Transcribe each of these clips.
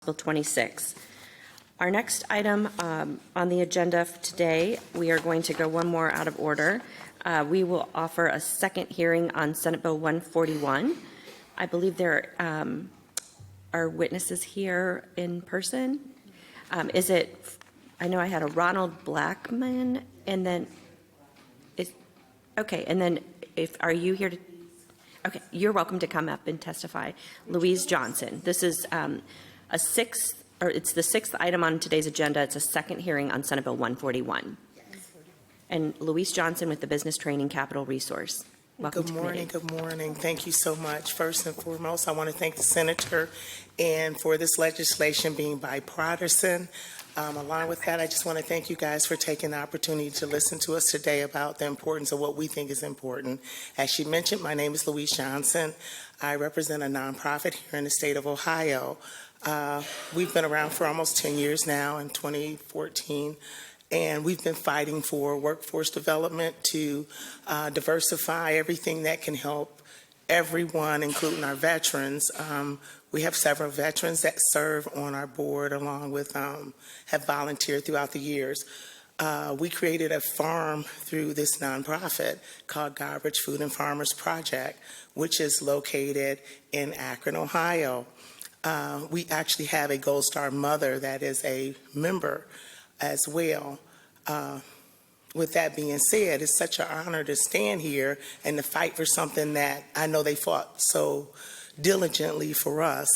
Bill 26. Our next item on the agenda for today, we are going to go one more out of order. We will offer a second hearing on Senate Bill 141. I believe there are witnesses here in person. Is it, I know I had a Ronald Blackmon, and then, okay, and then are you here to, okay, you're welcome to come up and testify. Louise Johnson. This is it's the sixth item on today's agenda. It's a second hearing on Senate Bill 141. And Louise Johnson with the Business Training Capital Resource. Welcome. Good morning. Good morning. Thank you so much. First and foremost, I want to thank the Senator and for this legislation being bipartisan. Along with that, I just want to thank you guys for taking the opportunity to listen to us today about the importance of what we think is important. As she mentioned, my name is Louise Johnson. I represent a nonprofit here in the state of Ohio. We've been around for almost 10 years now, in 2014. And we've been fighting for workforce development to diversify everything that can help everyone, including our veterans. We have several veterans that serve on our board, along with have volunteered throughout the years. We created a farm through this nonprofit called Garbage Food and Farmers Project, which is located in Akron, Ohio. We actually have a Goldstar mother that is a member as well. With that being said, it's such an honor to stand here and to fight for something that I know they fought so diligently for us.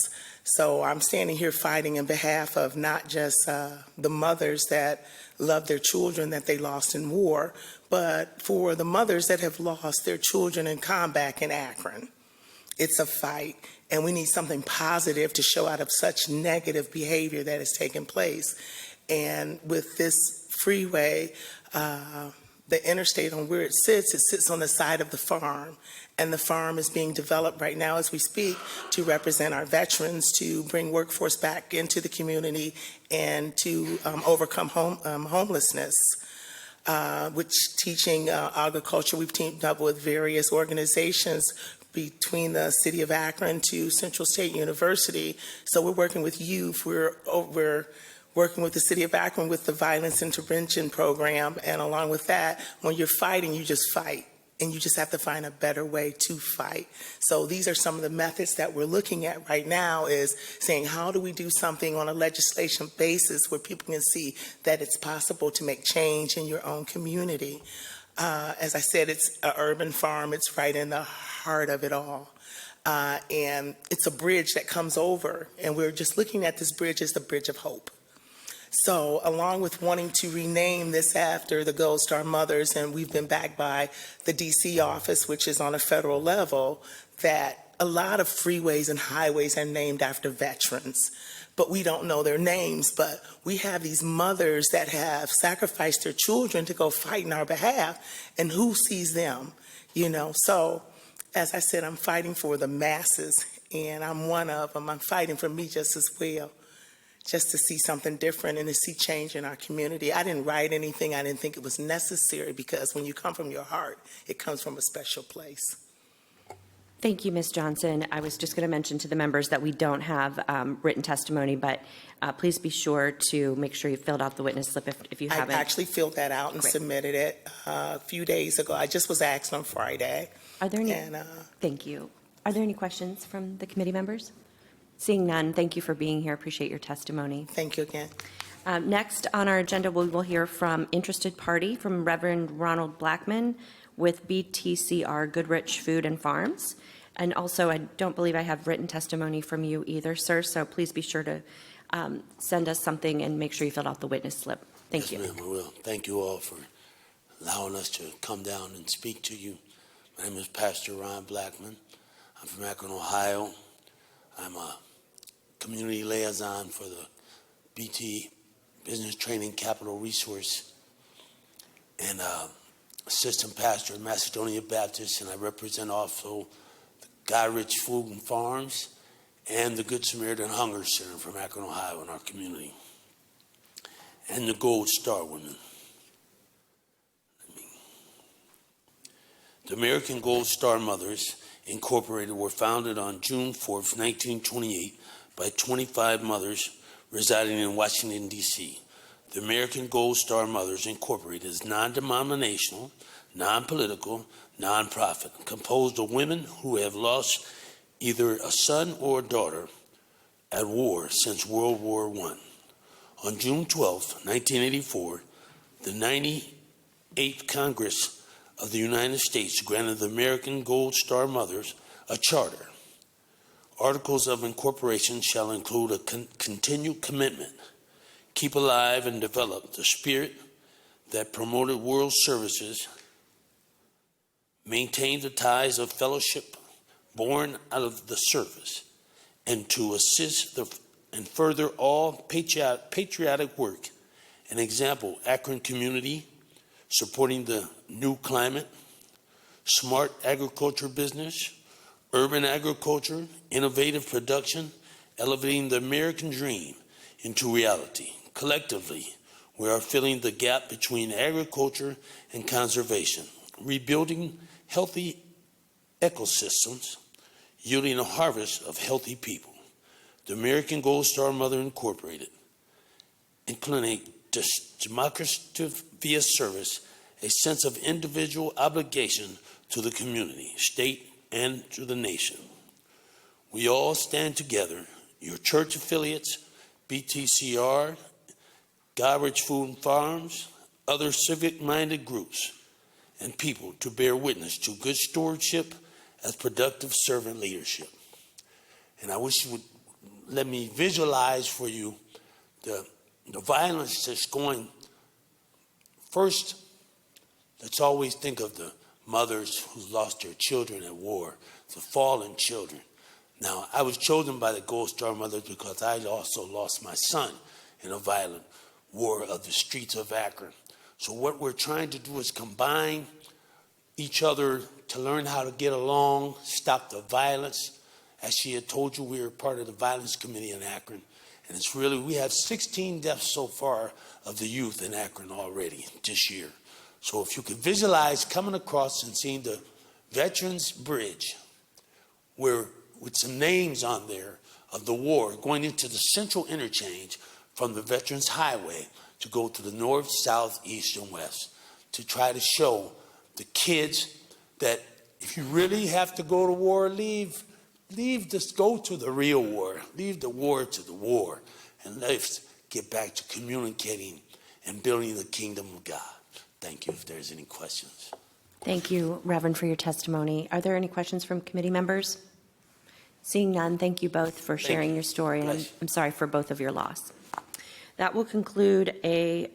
So I'm standing here fighting in behalf of not just the mothers that love their children that they lost in war, but for the mothers that have lost their children in combat in Akron. It's a fight, and we need something positive to show out of such negative behavior that has taken place. And with this freeway, the interstate on where it sits on the side of the farm. And the farm is being developed right now as we speak to represent our veterans, to bring workforce back into the community, and to overcome homelessness. Which teaching agriculture, we've teamed up with various organizations between the city of Akron to Central State University. So we're working with youth. We're working with the city of Akron with the violence intervention program. And along with that, when you're fighting, you just fight. And you just have to find a better way to fight. So these are some of the methods that we're looking at right now, is saying, how do we do something on a legislation basis where people can see that it's possible to make change in your own community? As I said, it's an urban farm. It's right in the heart of it all. And it's a bridge that comes over. And we're just looking at this bridge as the bridge of hope. So along with wanting to rename this after the Goldstar mothers, and we've been backed by the DC office, which is on a federal level, that a lot of freeways and highways are named after veterans, but we don't know their names. But we have these mothers that have sacrificed their children to go fight in our behalf, and who sees them, you know? So as I said, I'm fighting for the masses, and I'm one of them. I'm fighting for me just as well, just to see something different and to see change in our community. I didn't write anything. I didn't think it was necessary, because when you come from your heart, it comes from a special place. Thank you, Ms. Johnson. I was just going to mention to the members that we don't have written testimony, but please be sure to make sure you filled out the witness slip if you haven't. I actually filled that out and submitted it a few days ago. I just was asked on Friday. Are there any? Thank you. Are there any questions from the committee members? Seeing none, thank you for being here. Appreciate your testimony. Thank you again. Next on our agenda, we will hear from interested party from Reverend Ronald Blackmon with BTCR Goodrich Food and Farms. And also, I don't believe I have written testimony from you either, sir, so please be sure to send us something and make sure you filled out the witness slip. Thank you. Yes, ma'am, I will. Thank you all for allowing us to come down and speak to you. My name is Pastor Ron Blackmon. I'm from Akron, Ohio. I'm a community liaison for the BT Business Training Capital Resource, and assistant pastor at Macedonia Baptist, and I represent also the Guy Rich Food and Farms and the Good Samaritan Hunger Center from Akron, Ohio in our community, and the Goldstar women. The American Goldstar Mothers Incorporated were founded on June 4th, 1928 by 25 mothers residing in Washington, D.C. The American Goldstar Mothers Incorporated is non-denominational, non-political, non-profit, composed of women who have lost either a son or a daughter at war since World War I. On June 12, 1984, the 98th Congress of the United States granted the American Goldstar Mothers a charter. Articles of incorporation shall include a continued commitment, keep alive and develop the spirit that promoted world services, maintain the ties of fellowship born out of the service, and to assist and further all patriotic work. An example, Akron community, supporting the new climate, smart agriculture business, urban agriculture, innovative production, elevating the American dream into reality. Collectively, we are filling the gap between agriculture and conservation, rebuilding healthy ecosystems, yielding a harvest of healthy people. The American Goldstar Mother Incorporated, including democrative via service, a sense of individual obligation to the community, state, and to the nation. We all stand together, your church affiliates, BTCR, Godrich Food and Farms, other civic-minded groups and people to bear witness to good stewardship as productive servant leadership. And I wish you would let me visualize for you the violence that's going. First, let's always think of the mothers who lost their children at war, the fallen children. Now, I was chosen by the Goldstar Mothers because I also lost my son in a violent war of the streets of Akron. So what we're trying to do is combine each other to learn how to get along, stop the violence. As she had told you, we were part of the Violence Committee in Akron. And it's really, we have 16 deaths so far of the youth in Akron already this year. So if you could visualize coming across and seeing the Veterans Bridge, where with some names on there of the war, going into the central interchange from the Veterans Highway to go to the north, south, east, and west, to try to show the kids that if you really have to go to war, leave this, go to the real war, leave the war to the war, and let's get back to communicating and building the kingdom of God. Thank you. If there's any questions. Thank you, Reverend, for your testimony. Are there any questions from committee members? Seeing none, thank you both for sharing your story, and I'm sorry for both of your loss. That will conclude a